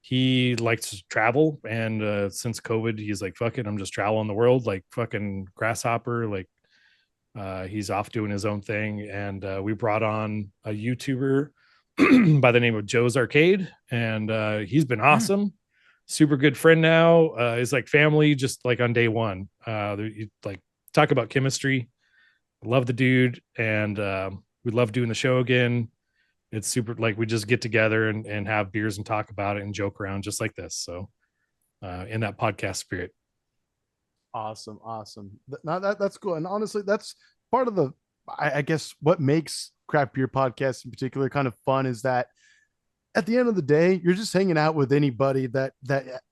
He likes to travel, and since COVID, he's like, fuck it, I'm just traveling the world like fucking grasshopper. Like he's off doing his own thing. And we brought on a YouTuber by the name of Joe's Arcade, and he's been awesome. Super good friend now. He's like family, just like on day one. You like talk about chemistry. Love the dude, and we love doing the show again. It's super, like we just get together and have beers and talk about it and joke around just like this. So in that podcast spirit. Awesome. Now that's cool. And honestly, that's part of the, I guess what makes craft beer podcasts in particular kind of fun is that at the end of the day, you're just hanging out with anybody that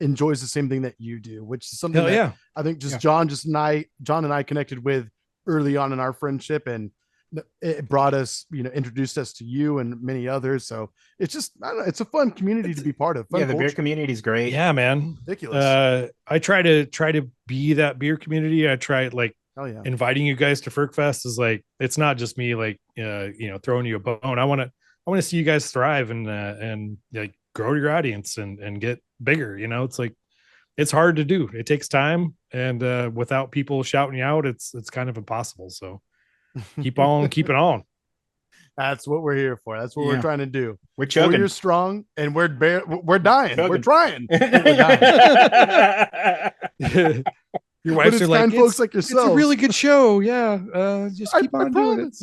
enjoys the same thing that you do, which is something that I think John and I connected with early on in our friendship. And it brought us, introduced us to you and many others. So it's just, I don't know, it's a fun community to be part of. Fun Yeah, the beer culture. community is great. Yeah, man. Ridiculous. I try to be that beer community. I try like Oh yeah. inviting you guys to FirkFest is like, it's not just me like throwing you a bone. I want to see you guys thrive and like grow your audience and get bigger. It's like, it's hard to do. It takes time, and without people shouting you out, it's kind of impossible. So keep on keeping on. That's what we're here for. That's what we're trying to do. We're chugging. 4 years strong, and we're dying. Chugging. We're trying. We're dying. Your wives are like, folks like yourself. It's a really good show. Yeah. Just keep on doing it.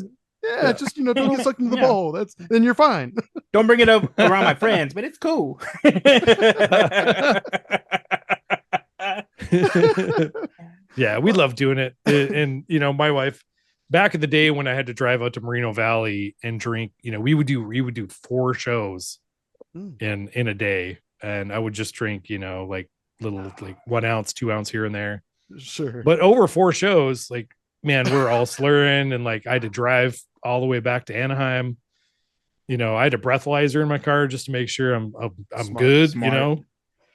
Yeah, just don't get sucked into the bowl. Then you're fine. Don't bring it up around my friends, but it's cool. Yeah, we love doing it. And my wife, back in the day when I had to drive out to Moreno Valley and drink, we would do 4 shows in a day, and I would just drink, like little like 1 ounce, 2 ounce here and there. Sure. But over 4 shows, like, man, we're all slurring, and like I had to drive all the way back to Anaheim. I had a breathalyzer in my car just to make sure I'm good, smart.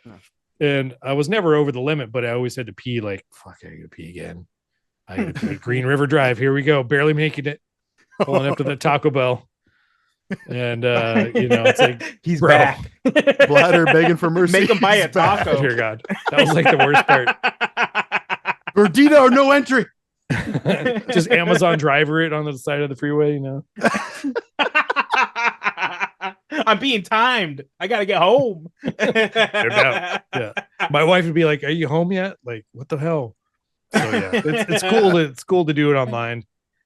Yeah. And I was never over the limit, but I always had to pee. Like, fuck, I gotta pee again. I gotta pee. Green River Drive. Here we go. Barely making it. Pulling up to the Taco Bell. And it's like, he's bro, back. Bladder begging for mercy. Make him buy a taco. Dear God, that was like the worst part. Gordita or no entry. Just Amazon driver it on the side of the freeway. I'm being timed. I gotta get home. Yeah. My wife would be like, "Are you home yet?" Like, what the hell? So yeah, it's cool. It's cool to do it online.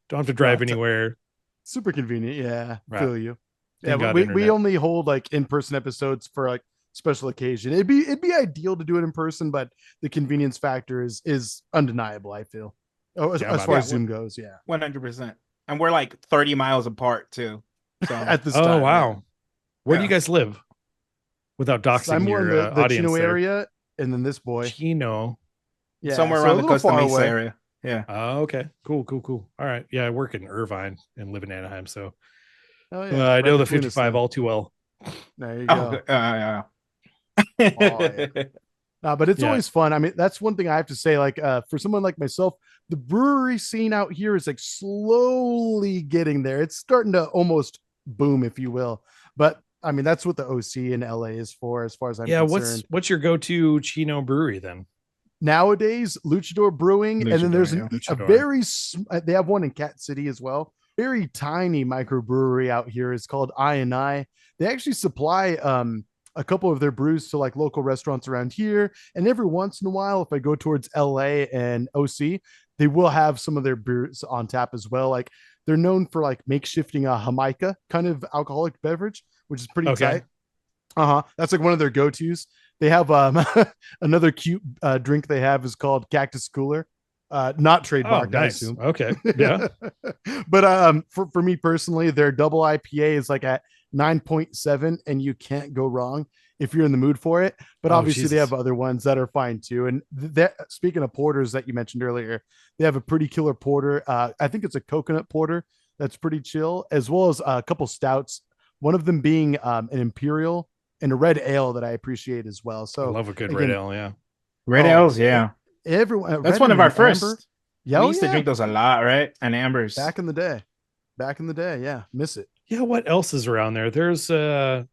Don't have to drive anywhere. Super convenient. Yeah, right. Feel you. Thank Yeah, God we only hold like in-person episodes for like special occasion. It'd be ideal to do it in person, but the convenience factor is undeniable. I feel. Oh, as far as Zoom goes, yeah, 100%. And we're like 30 miles apart too. So at this time. Oh wow. Yeah. Where do you guys live? Without doxing I'm more your in the audience Chino there. area, and then this boy. Chino. Yeah, somewhere around the Costa Mesa area. Yeah. Oh, okay. Cool. All right. Yeah, I work in Irvine and live in Anaheim, so I know the 55 all too well. There you go. Yeah. But it's always fun. I mean, that's one thing I have to say. Like, for someone like myself, the brewery scene out here is like slowly getting there. It's starting to almost boom, if you will. But I mean, that's what the OC in LA is for, as far as I'm concerned. What's your go-to Chino brewery then? Nowadays, Luchador Brewing, and then there's they have one in Cat City as well. Very tiny microbrewery out here. It's called I&I. They actually supply a couple of their brews to like local restaurants around here. And every once in a while, if I go towards LA and OC, they will have some of their beers on tap as well. Like, they're known for like makeshifting a Jamaica kind of alcoholic beverage, which is pretty tight. That's like one of their go-tos. They have another cute drink they have is called Cactus Cooler. Not trademarked, nice. I assume. Okay. Yeah. But for me personally, their double IPA is like at 9.7, and you can't go wrong if you're in the mood for it. But obviously they have other ones that are fine too. And speaking of porters that you mentioned earlier, they have a pretty killer porter. I think it's a coconut porter that's pretty chill, as well as a couple stouts, one of them being an imperial and a red ale that I appreciate as well. So I love a good red ale. Yeah. Red ales. Yeah. Everyone. That's one of our first. Yeah, we used to drink those a lot, right? And ambers. Back in the day. Yeah. Miss it. Yeah. What else is around there? There's what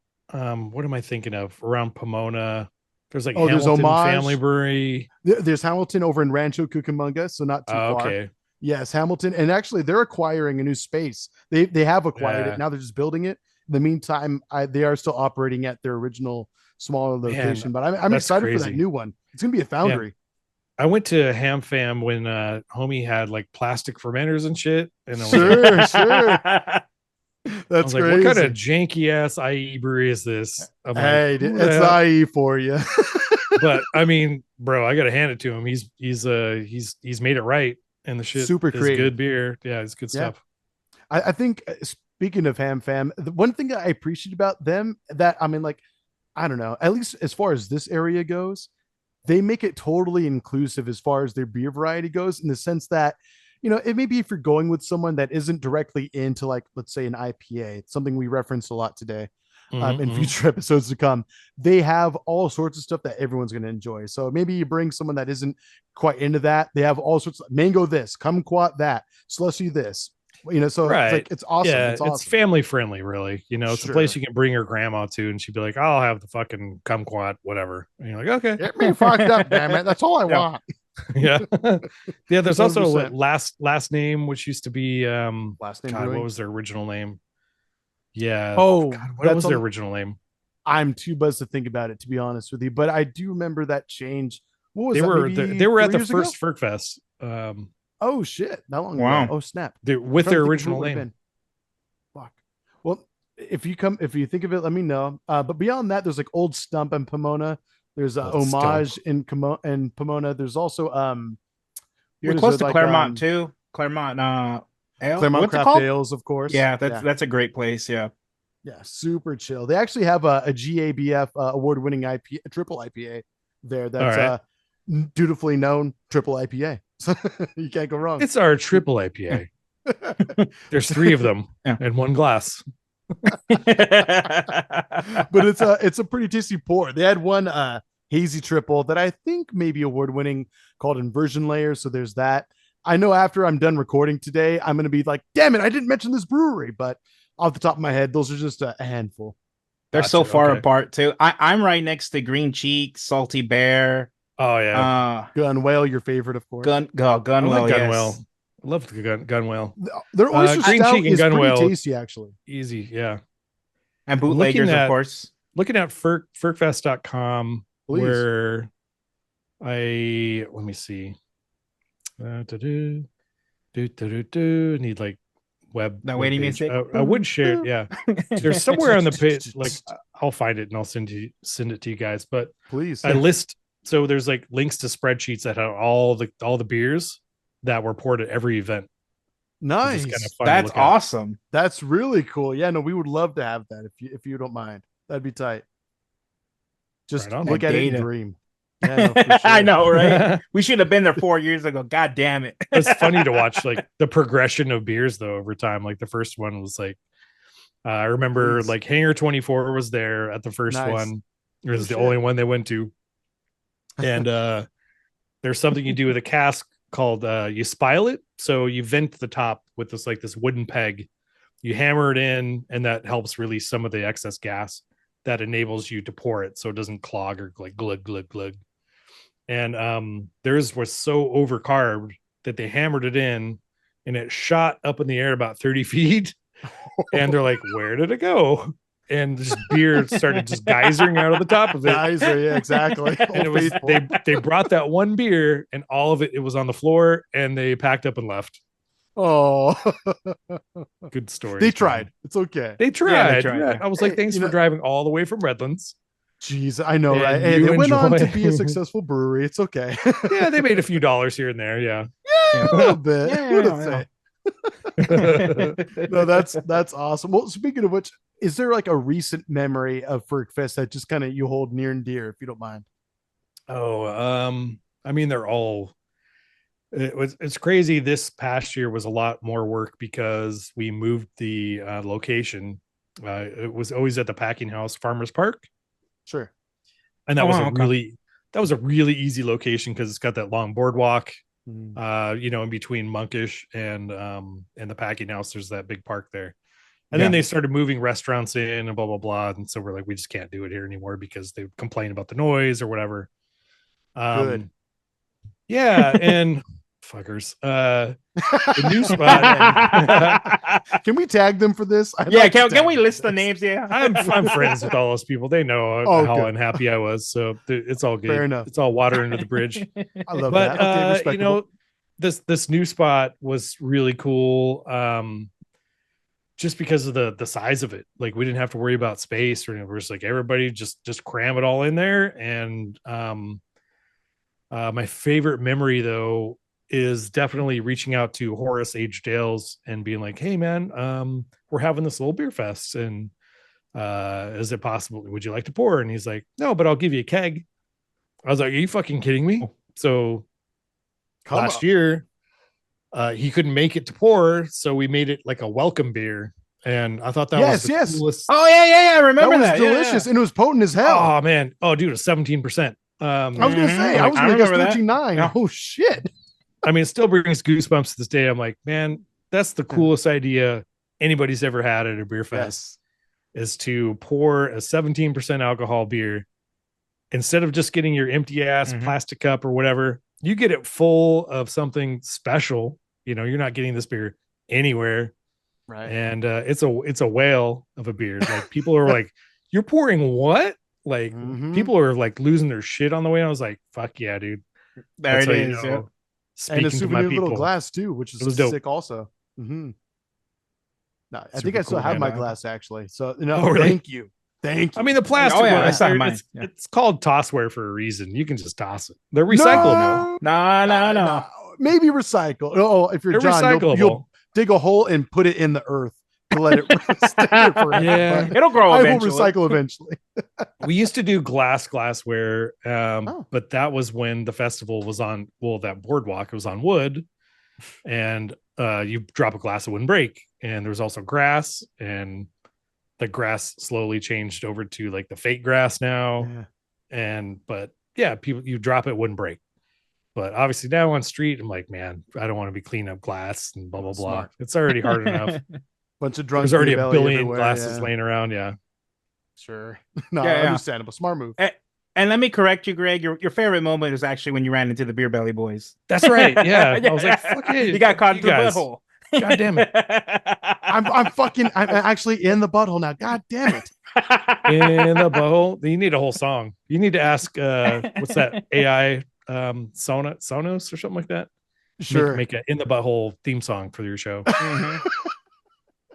am I thinking of? Around Pomona. There's like Hamilton Family Brewery. There's Hamilton over in Rancho Cucamonga, so not too far. Okay. Yes, Hamilton. And actually they're acquiring a new space. They have acquired it. Now they're just building it. In the meantime, they are still operating at their original smaller location, but I'm excited for that new one. It's gonna be a foundry. Man. I went to Ham Fam when homie had like plastic fermenters and shit. And sure. That's like, crazy. what kind of janky ass IE brewery is this? I'm hey, like, it's IE for you. But I mean, bro, I gotta hand it to him. He's made it right, and the shit super is good beer. Yeah, it's good stuff. I think speaking of Ham Fam, the one thing that I appreciate about them that, I mean, like, I don't know, at least as far as this area goes, they make it totally inclusive as far as their beer variety goes, in the sense that it may be if you're going with someone that isn't directly into like, let's say an IPA, something we referenced a lot today, in future episodes to come. They have all sorts of stuff that everyone's going to enjoy. So maybe you bring someone that isn't quite into that. They have all sorts of mango this, kumquat that, slushy this. So Right. it's like it's awesome. Yeah, it's awesome. It's family friendly, really. It's a place Sure. you can bring your grandma to, and she'd be like, "I'll have the fucking kumquat, whatever." And you're like, "Okay, Get me fucked up, damn it. That's all I Yeah. want." yeah, yeah." There's also 100%. last name, which used to be Last name God, brewing. what was their original name? Yeah. Oh, God, what was their original name? I'm too buzzed to think about it, to be honest with you. But I do remember that change. What was They that? were Maybe they were at 3 the years ago? first FirkFest. Oh shit! That long Wow. ago. Oh snap! With Trying their to think of who it original would have name. been. Fuck. Well, if you think of it, let me know. But beyond that, there's like Old Stump and Pomona. There's Old Homage Stump. in Pomona. There's also You're what is close it to like Claremont too. Claremont Ale. Claremont What's it Craft called? Ales, of course. Yeah, that's a great place. Yeah. Yeah, super chill. They actually have a GABF award-winning IPA, a triple IPA there. All That's right. dutifully known triple IPA. So you can't go wrong. It's our triple IPA. There's 3 of them Yeah. in one glass. But it's a pretty tasty pour. They had one hazy triple that I think maybe award-winning called Inversion Layer. So there's that. I know after I'm done recording today, I'm going to be like, damn it, I didn't mention this brewery. But off the top of my head, those are just a handful. They're so far Okay. apart too. I'm right next to Green Cheek, Salty Bear. Oh yeah. Gun Whale, your favorite, of course. Gunwell, Gunwell. yes. I love the Gunwell. Their oyster Green stout Cheek and is pretty Gunwell. tasty, actually. Easy, yeah. And bootleggers, of course. Looking at FirkFest.com, Please. where let me see. Need like web. That waiting page. music. I would share it. Yeah, there's somewhere on the page. Like I'll find it and I'll send it to you guys. But Please. I list. So there's like links to spreadsheets that have all the beers that were poured at every event. Nice. Kind of fun That's awesome. That's really cool. Yeah, no, we would love to have that if you don't mind. That'd be tight. Just Right on. look at it and Data. dream. Yeah, no, for sure. I know, right? We should have been there 4 years ago. God damn it. It's funny to watch like the progression of beers though over time. Like the first one was like I remember Please. like Hangar 24 was there at the first Nice. one. It was Oh, the shit. only one they went to. And there's something you do with a cask called you spile it. So you vent the top with this wooden peg. You hammer it in, and that helps release some of the excess gas that enables you to pour it so it doesn't clog or like glug glug glug. And theirs was so overcarbed that they hammered it in and it shot up in the air about 30 feet. And they're like, where did it go? And just beer started just geysering out of the top of it. Geyser, yeah, exactly. And it was they brought that one beer and all of it was on the floor and they packed up and left. Oh, Good story. they tried. It's okay. They tried. tried, Yeah. yeah. I was like, thanks for driving all the way from Redlands. Jeez, I know, And right? Hey, you they went on to enjoy- be a successful brewery. It's okay. Yeah, they made a few dollars here and there. Yeah. A little bit. Yeah, Who'd have yeah, said? No, that's awesome. Well, speaking of which, is there like a recent memory of FirkFest that just kind of you hold near and dear, if you don't mind? I mean, they're all it's crazy. This past year was a lot more work because we moved the location. It was always at the Packing House Farmers Park, Sure. and that okay. that was a really easy location because it's got that long boardwalk. Mm. In between Monkish and the Packing House, there's that big park there. And then they started moving restaurants in and blah blah blah, and so we're like, we just can't do it here anymore because they would complain about the noise or whatever. Good. Yeah, and fuckers. The new spot. Can we tag them for this? Can we list the names? Yeah. I'm friends with all those people. They know how good. unhappy I was, so it's all good. Fair enough. It's all water under the bridge. I love But that. Okay, respectable. this new spot was really cool. Just because of the size of it, like we didn't have to worry about space or anything. We're just like everybody just cram it all in there. And my favorite memory though is definitely reaching out to Horace H. Dales and being like, hey man, we're having this little beer fest, and is it possible, would you like to pour? And he's like, no, but I'll give you a keg. I was like, are you fucking kidding me? So last year he couldn't make it to pour, so we made it like a welcome beer. And I thought that was the coolest. Oh yeah. I remember that was delicious, and it was potent as hell. Oh man, oh dude, it was 17%. I was gonna say, I was gonna guess 13.9. Yeah. Oh shit! I mean, it still brings goosebumps to this day. I'm like, man, that's the coolest idea anybody's ever had at a beer fest. Is to pour a 17% alcohol beer instead of just getting your empty ass plastic cup or whatever. You get it full of something special. You know, you're not getting this beer anywhere. Right. And it's a whale of a beer. Like people are like, you're pouring what? Like people are like losing their shit on the way. I was like, fuck yeah, dude. There it is. And a souvenir little glass too, which is sick also. No, I think I still have my glass actually. So really? Thank you. I mean, the plastic one, it's called tossware for a reason. You can just toss it. They're recyclable. No. Maybe recycle. Oh, if you're John, you'll dig a hole and put it in the earth to let it stay there forever. Yeah, it'll grow eventually. I will recycle eventually. We used to do glassware, but that was when the festival was on, that boardwalk, it was on wood, and you drop a glass, it wouldn't break. And there was also grass, and the grass slowly changed over to like the fake grass now. But people, you drop it, wouldn't break. But obviously now on street, I'm like, man, I don't want to be cleaning up glass and blah, blah, blah. It's already hard enough. Bunch of drunk. There's already a billion glasses laying around. Yeah. Sure. No, understandable. Smart move. And let me correct you, Greg. Your favorite moment was actually when you ran into the Beer Belly Boys. That's right. Yeah. I was like, fuck it. You got caught in the butthole. God damn it. I'm actually in the butthole now. God damn it. In the butthole. You need a whole song. You need to ask what's that AI Sonos or something like that. Sure. Make a in the butthole theme song for your show.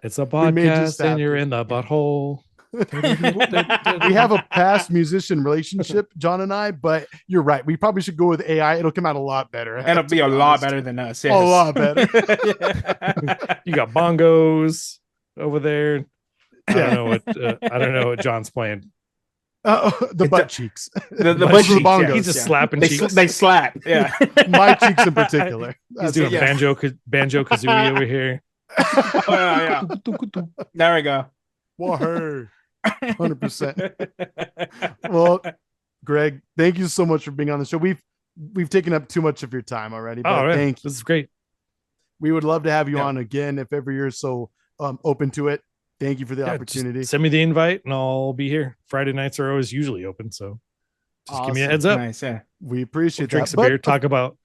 It's a podcast and you're in the butthole. We have a past musician relationship, John and I, but you're right. We probably should go with AI. It'll come out a lot better. It'll be a lot better than us. Yes. A lot better. You got bongos over there. I don't know what John's playing. The butt cheeks. The butt cheeks. Bongos. He's just slapping cheeks. They slap. Yeah. My cheeks in particular. He's doing banjo kazooie over here. Yeah. There we go. Whoa, 100%. Well, Greg, thank you so much for being on the show. We've taken up too much of your time already, but thank you. This is great. We would love to have you on again if ever you're so open to it. Thank you for the opportunity. Send me the invite and I'll be here. Friday nights are always usually open, so just give me a heads up. Nice, yeah. We appreciate drink some beer, talk about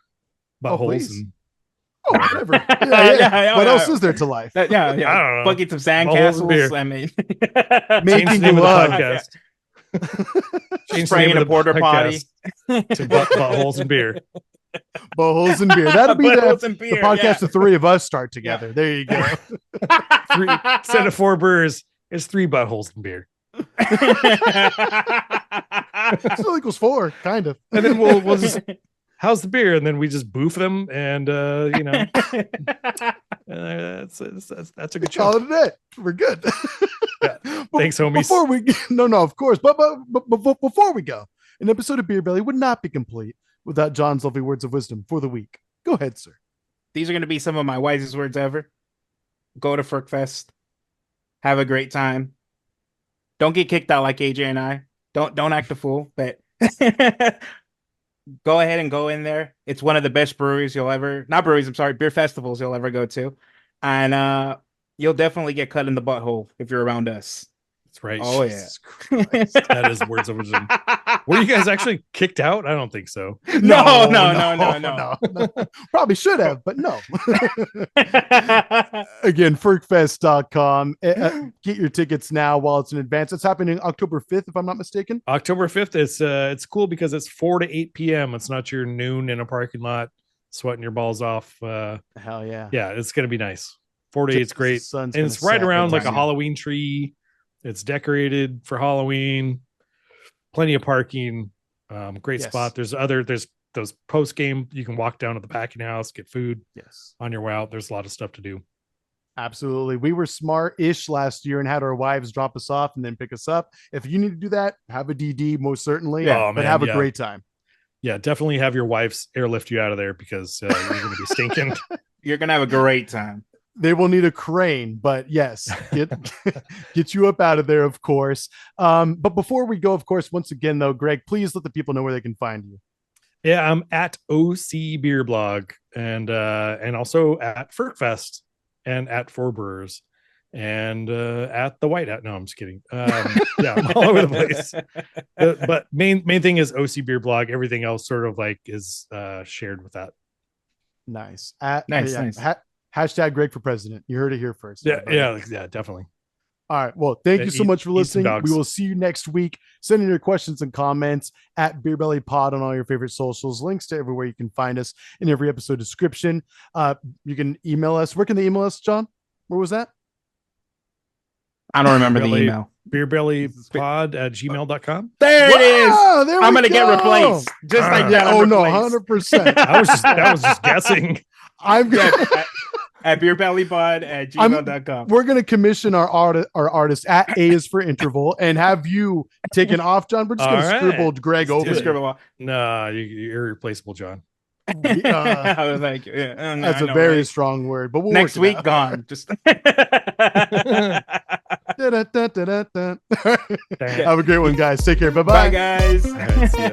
buttholes and whatever. What else is there to life? I don't know. Buckets of sandcastles. I mean, making love. Podcast. Spraying in a porter potty to buttholes and beer. Buttholes and beer. That'll be the podcast the three of us start together. There you go. Instead of 4 brewers, it's 3 buttholes and beer. Still equals 4, kind of. And then we'll just, how's the beer? And then we just boof them, and that's a good show. Call it a day. We're good. Thanks, homies. Before we of course, but before we go, an episode of Beer Belly would not be complete without John's lovely words of wisdom for the week. Go ahead, sir. These are going to be some of my wisest words ever. Go to FirkFest. Have a great time. Don't get kicked out like AJ and I. Don't act a fool, but go ahead and go in there. It's one of the best beer festivals you'll ever go to. And you'll definitely get cut in the butthole if you're around us. That's right. Oh, Jesus Christ. That is words of wisdom. Were you guys actually kicked out? I don't think so. No. Probably should have, but no. Again, FirkFest.com. Get your tickets now while it's in advance. It's happening October 5th, if I'm not mistaken. October 5th. It's cool because it's 4 to 8 p.m. It's not your noon in a parking lot sweating your balls off. Hell yeah. Yeah, it's going to be nice. 4 to 8's great. And it's right around like a Halloween tree. It's decorated for Halloween. Plenty of parking. Great spot. There's those post game. You can walk down to the packing house, get food. Yes. On your way out. There's a lot of stuff to do. Absolutely. We were smart-ish last year and had our wives drop us off and then pick us up. If you need to do that, have a DD, most certainly. But have a great time. Yeah, definitely have your wives airlift you out of there because you're going to be stinking. You're gonna have a great time. They will need a crane, but yes, get you up out of there, of course. But before we go, of course, once again, though, Greg, please let the people know where they can find you. Yeah, I'm at OC Beer Blog and also at FirkFest and at Four Brewers and at the White Hat. No, I'm just kidding. Yeah, I'm all over the place. But main thing is OC Beer Blog. Everything else sort of like is shared with that. Nice. Nice. Hashtag Greg for president. You heard it here first. Yeah, definitely. All right. Well, thank you so much for listening. We will see you next week. Send in your questions and comments at Beer Belly Pod on all your favorite socials. Links to everywhere you can find us in every episode description. You can email us. Where can they email us, John? Where was that? I don't remember the email. beerbellypod@gmail.com. There it is. There I'm gonna get replaced. Just like that. Oh no, 100%. I was just guessing. I'm gonna at beerbellypod@gmail.com. We're gonna commission our artist at A is for interval and have you taken off, John. We're just gonna scribble Greg over. Scribble. No, you're irrereplaceable, John. Thank you. Yeah. That's a very strong word, but we'll next week gone. Just have a great one, guys. Take care. Bye-bye. Bye, guys. All right, see ya.